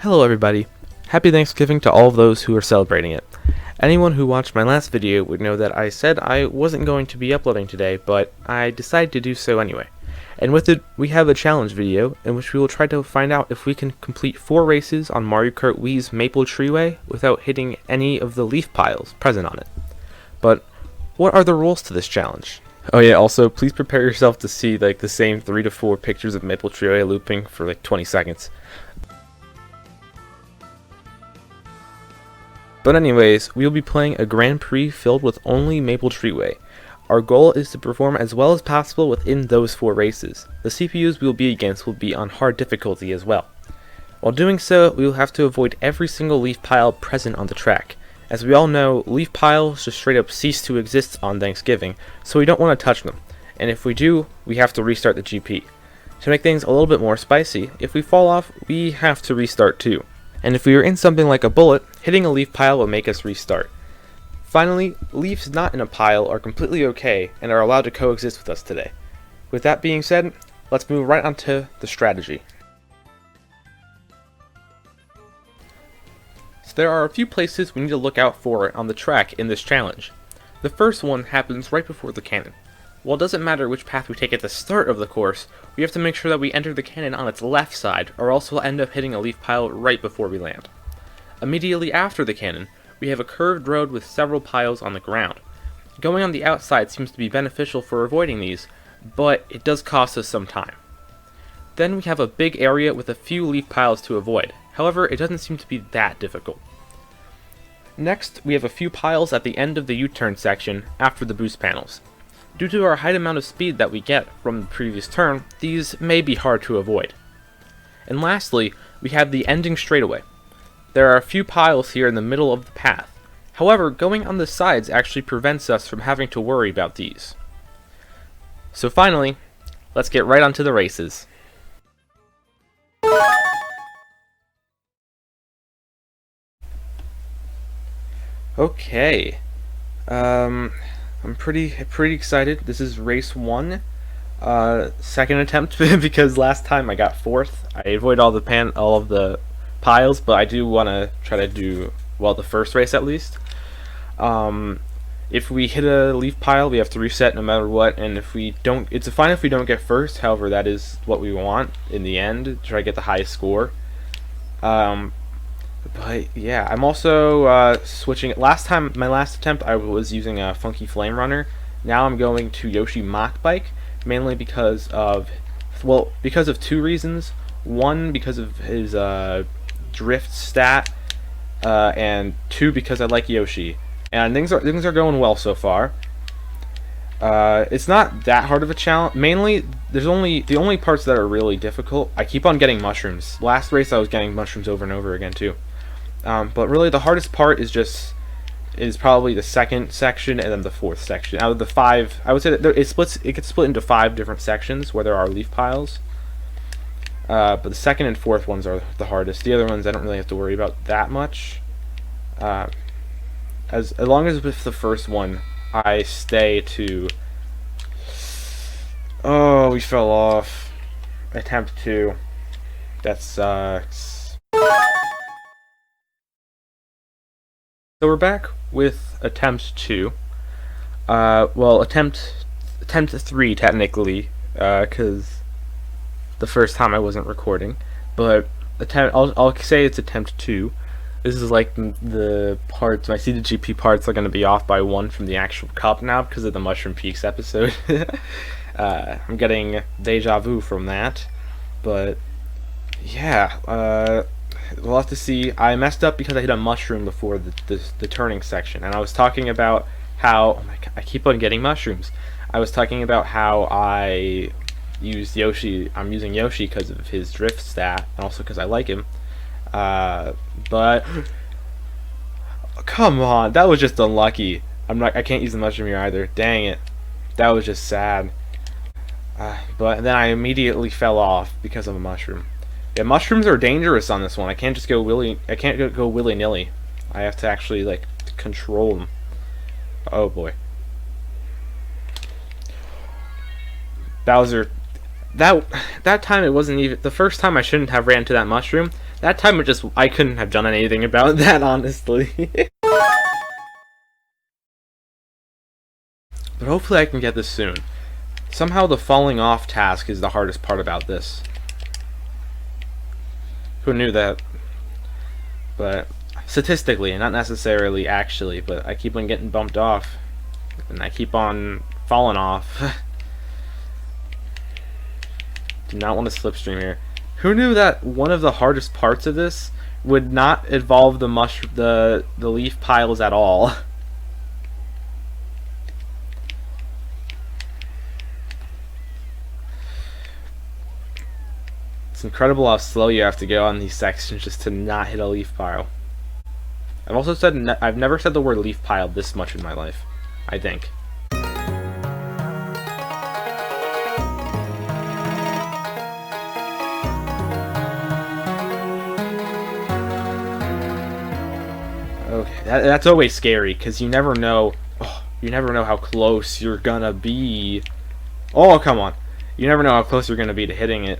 Hello everybody. Happy Thanksgiving to all of those who are celebrating it. Anyone who watched my last video would know that I said I wasn't going to be uploading today, but I decided to do so anyway. And with it, we have a challenge video in which we will try to find out if we can complete 4 races on Mario Kart Wii's Maple Treeway without hitting any of the leaf piles present on it. But what are the rules to this challenge? Oh yeah, also please prepare yourself to see like the same 3 to 4 pictures of Maple Treeway looping for like 20 seconds. But anyways, we will be playing a Grand Prix filled with only Maple Treeway. Our goal is to perform as well as possible within those 4 races. The CPUs we will be against will be on hard difficulty as well. While doing so, we will have to avoid every single leaf pile present on the track. As we all know, leaf piles just straight up cease to exist on Thanksgiving, so we don't want to touch them. And if we do, we have to restart the GP. To make things a little bit more spicy, if we fall off, we have to restart too. And if we are in something like a bullet, hitting a leaf pile will make us restart. Finally, leaves not in a pile are completely okay and are allowed to coexist with us today. With that being said, let's move right on to the strategy. So there are a few places we need to look out for on the track in this challenge. The first one happens right before the cannon. While it doesn't matter which path we take at the start of the course, we have to make sure that we enter the cannon on its left side, or else we'll end up hitting a leaf pile right before we land. Immediately after the cannon, we have a curved road with several piles on the ground. Going on the outside seems to be beneficial for avoiding these, but it does cost us some time. Then we have a big area with a few leaf piles to avoid. However, it doesn't seem to be that difficult. Next, we have a few piles at the end of the U-turn section after the boost panels. Due to our high amount of speed that we get from the previous turn, these may be hard to avoid. And lastly, we have the ending straightaway. There are a few piles here in the middle of the path. However, going on the sides actually prevents us from having to worry about these. So finally, let's get right onto the races. Okay. I'm pretty excited. This is race 1, second attempt because last time I got 4th. I avoided all of the piles, but I do want to try to do well the first race at least. If we hit a leaf pile, we have to reset no matter what, and if we don't, it's fine if we don't get first. However, that is what we want in the end, to try to get the highest score. But yeah, I'm also switching. My last attempt, I was using a Funky Flame Runner. Now I'm going to Yoshi Mach Bike, mainly because of 2 reasons. One, because of his drift stat, and 2, because I like Yoshi. And things are going well so far. It's not that hard of a challenge. Mainly, the only parts that are really difficult. I keep on getting mushrooms. Last race I was getting mushrooms over and over again too. But really the hardest part is probably the second section and then the 4th section. Out of the 5, I would say that it gets split into 5 different sections where there are leaf piles. But the 2nd and 4th ones are the hardest. The other ones I don't really have to worry about that much. As long as with the first one I stay to... Oh, we fell off. Attempt 2. That sucks. So we're back with attempt 2. Well, attempt 3 technically, because the first time I wasn't recording. But I'll say it's attempt 2. This is like the parts. My CDGP parts are going to be off by 1 from the actual cup now because of the Mushroom Peaks episode. I'm getting deja vu from that, but yeah. We'll have to see. I messed up because I hit a mushroom before the turning section, and I was talking about how oh my God, I keep on getting mushrooms. I was talking about how I use Yoshi. I'm using Yoshi because of his drift stat, and also because I like him. But come on, that was just unlucky. I can't use the mushroom here either. Dang it, that was just sad. But then I immediately fell off because of a mushroom. Yeah, mushrooms are dangerous on this one. I can't just go willy-nilly. I have to actually like control them. Oh boy. Bowser, that time it wasn't even the first time I shouldn't have ran to that mushroom. That time I couldn't have done anything about that, honestly. But hopefully I can get this soon. Somehow the falling off task is the hardest part about this. Who knew that? But statistically, not necessarily actually, but I keep on getting bumped off. And I keep on falling off. Do not want to slipstream here. Who knew that one of the hardest parts of this would not involve the leaf piles at all? It's incredible how slow you have to go on these sections just to not hit a leaf pile. I've also said I've never said the word leaf pile this much in my life, I think. Okay, that's always scary because you never know. Oh, you never know how close you're gonna be. Oh, come on! You never know how close you're gonna be to hitting it.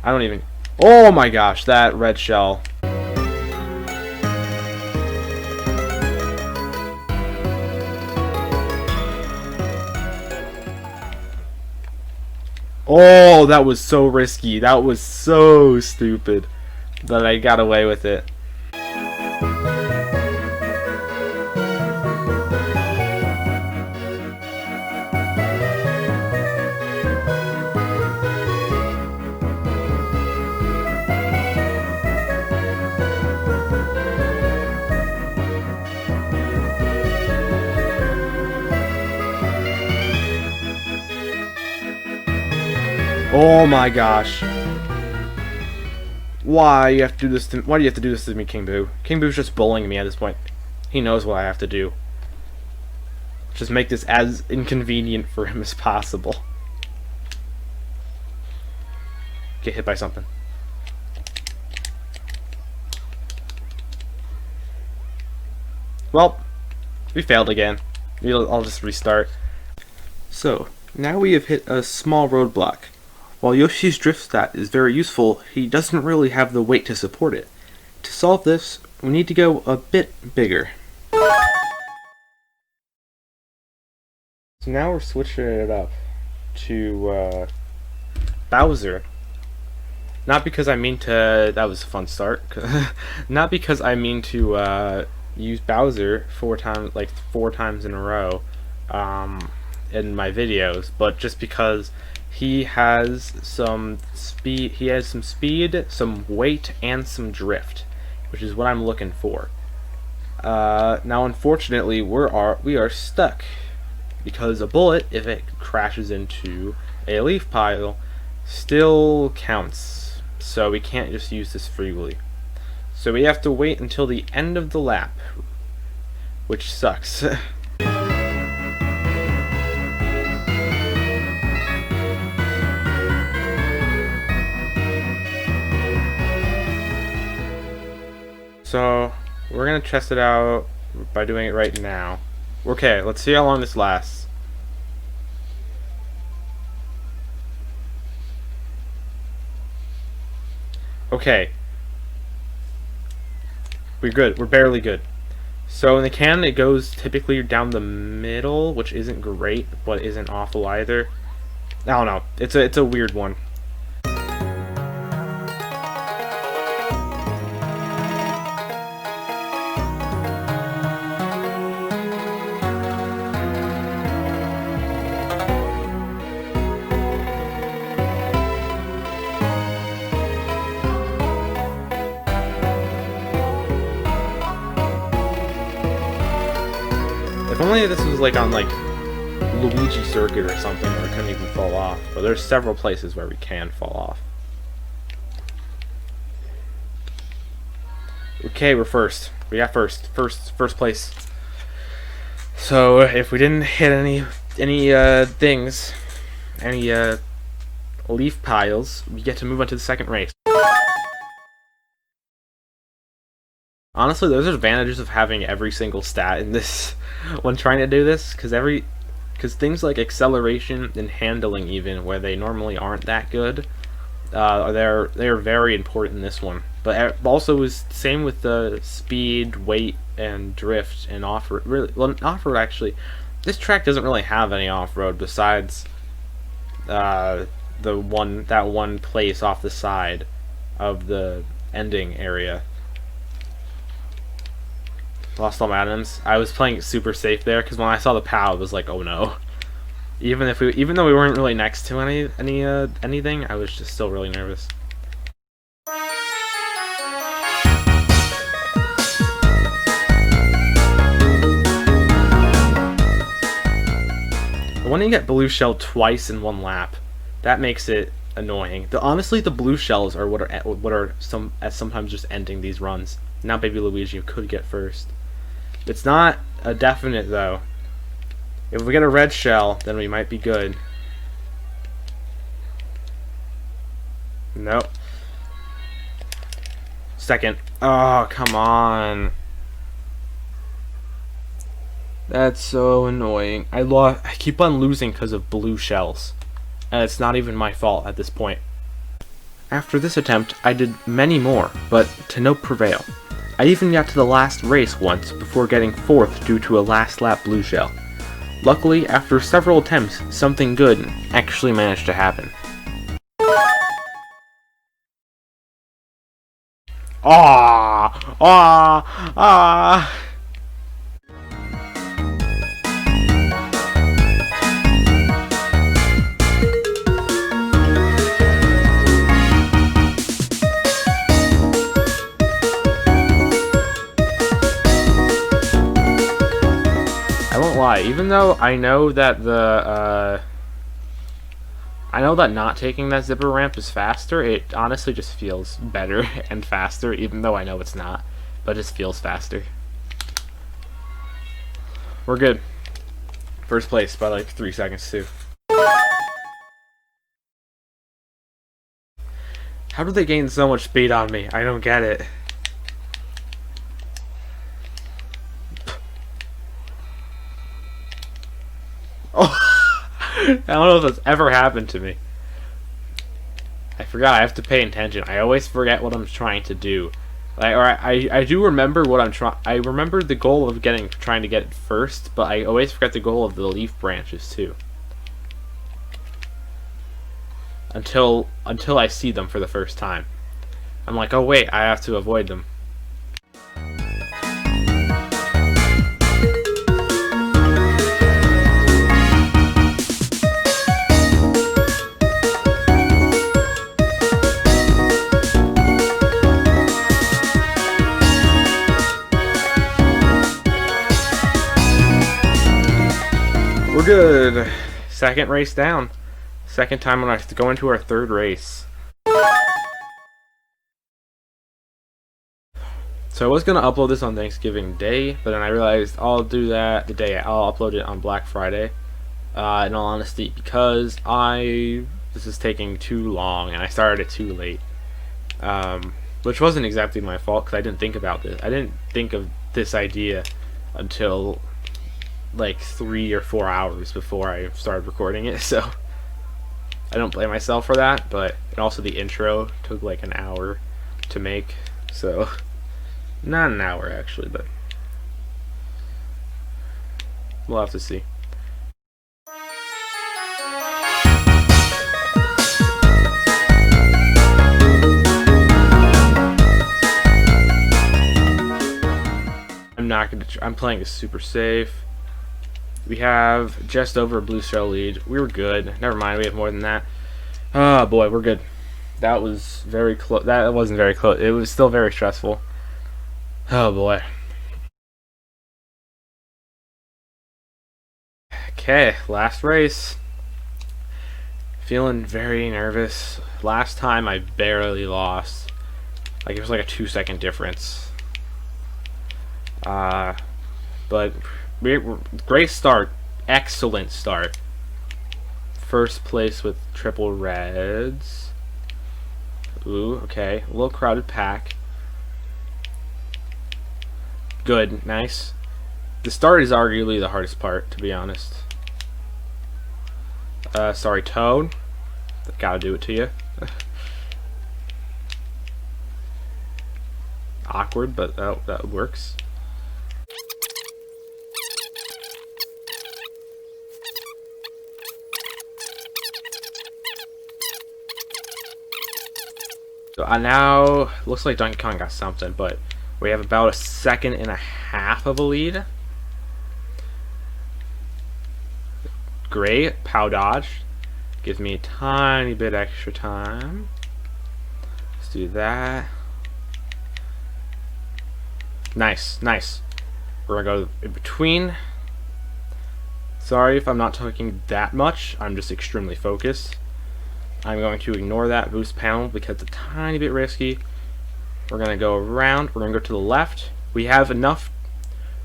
I don't even... Oh my gosh, that red shell. Oh, that was so risky. That was so stupid that I got away with it. Oh my gosh. Why do you have to do this to me, King Boo? King Boo's just bullying me at this point. He knows what I have to do. Just make this as inconvenient for him as possible. Get hit by something. Well, we failed again. I'll just restart. So, now we have hit a small roadblock. While Yoshi's drift stat is very useful, he doesn't really have the weight to support it. To solve this, we need to go a bit bigger. So now we're switching it up to Bowser. Not because I mean to... That was a fun start. Not because I mean to use Bowser four times in a row in my videos, but just because he has some speed, some weight, and some drift, which is what I'm looking for. Now, unfortunately, we are stuck because a bullet, if it crashes into a leaf pile, still counts. So we can't just use this freely. So we have to wait until the end of the lap, which sucks. So, we're going to test it out by doing it right now. Okay, let's see how long this lasts. Okay. We're good. We're barely good. So, in the can, it goes typically down the middle, which isn't great, but isn't awful either. I don't know. It's a weird one. If only this was like on Luigi Circuit or something where it couldn't even fall off. But there's several places where we can fall off. Okay, we're first. We got first place. So if we didn't hit any leaf piles, we get to move on to the second race. Honestly, those are advantages of having every single stat in this when trying to do this, because because things like acceleration and handling, even where they normally aren't that good, they're very important in this one. But also is same with the speed, weight, and drift and off-road. Really, well, off-road actually, this track doesn't really have any off-road besides that one place off the side of the ending area. Lost all my items. I was playing it super safe there because when I saw the POW, I was like, oh no. Even though we weren't really next to anything, I was just still really nervous. When you get blue shell twice in one lap, that makes it annoying. Honestly, the blue shells are what are sometimes just ending these runs. Now, Baby Luigi could get first. It's not a definite though. If we get a red shell, then we might be good. Nope. Second. Oh, come on. That's so annoying. I keep on losing because of blue shells. And it's not even my fault at this point. After this attempt, I did many more, but to no prevail. I even got to the last race once before getting 4th due to a last lap blue shell. Luckily, after several attempts, something good actually managed to happen. Ah! Ah! Ah! Even though I know that I know that not taking that zipper ramp is faster, it honestly just feels better and faster, even though I know it's not, but it just feels faster. We're good. First place by like 3 seconds too. How do they gain so much speed on me? I don't get it. Oh, I don't know if that's ever happened to me. I forgot. I have to pay attention. I always forget what I'm trying to do. I do remember what I'm trying. I remember the goal of trying to get it first, but I always forget the goal of the leaf branches too. Until I see them for the first time, I'm like, oh wait, I have to avoid them. We're good. Second race down. Second time when I have to go into our third race. So I was going to upload this on Thanksgiving Day, but then I realized I'll do that the day I'll upload it on Black Friday. In all honesty, because this is taking too long and I started it too late. Which wasn't exactly my fault because I didn't think about this. I didn't think of this idea until like 3 or 4 hours before I started recording it, so I don't blame myself for that. But and also the intro took like an hour to make, so not an hour actually, but we'll have to see. I'm playing it super safe. We have just over a blue shell lead. We were good. Never mind, we have more than that. Oh boy, we're good. That was very close. That wasn't very close. It was still very stressful. Oh boy. Okay, last race. Feeling very nervous. Last time I barely lost. Like it was like a 2-second difference. But great start, excellent start. First place with triple reds. Ooh, okay, a little crowded pack. Good, nice. The start is arguably the hardest part, to be honest. Sorry, Toad. Gotta do it to you. Awkward, but that works. So now looks like Donkey Kong got something, but we have about a second and a half of a lead. Great, pow dodge. Gives me a tiny bit extra time. Let's do that. Nice, nice. We're gonna go in between. Sorry if I'm not talking that much. I'm just extremely focused. I'm going to ignore that boost panel because it's a tiny bit risky. We're gonna go around. We're gonna go to the left. We have enough.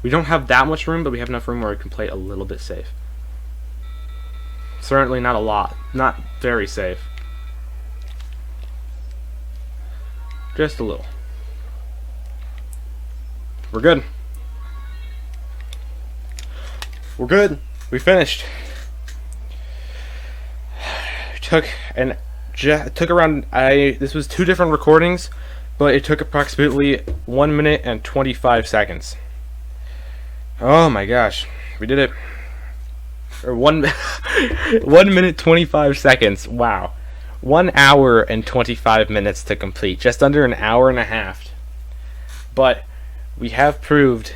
We don't have that much room, but we have enough room where we can play a little bit safe. Certainly not a lot. Not very safe. Just a little. We're good. We're good. We finished. Took around. This was 2 different recordings, but it took approximately 1 minute and 25 seconds. Oh my gosh, we did it. Or 1 minute 25 seconds. Wow, 1 hour and 25 minutes to complete. Just under an hour and a half. But we have proved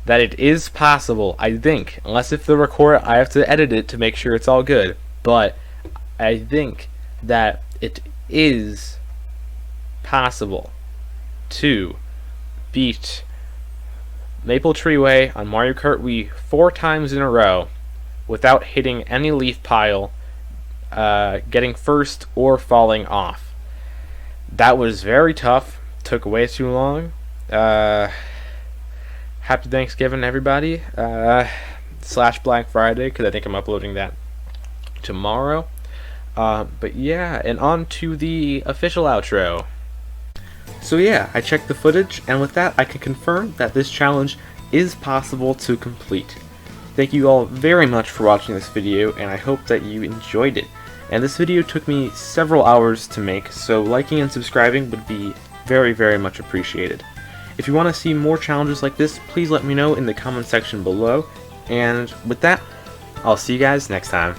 that it is possible, I think. Unless if the record, I have to edit it to make sure it's all good. But I think that it is possible to beat Maple Treeway on Mario Kart Wii 4 times in a row without hitting any leaf pile, getting first, or falling off. That was very tough. Took way too long. Happy Thanksgiving, everybody. / Black Friday, because I think I'm uploading that tomorrow. But yeah, and on to the official outro. So yeah, I checked the footage, and with that I can confirm that this challenge is possible to complete. Thank you all very much for watching this video, and I hope that you enjoyed it. And this video took me several hours to make, so liking and subscribing would be very, very much appreciated. If you want to see more challenges like this, please let me know in the comment section below. And with that, I'll see you guys next time.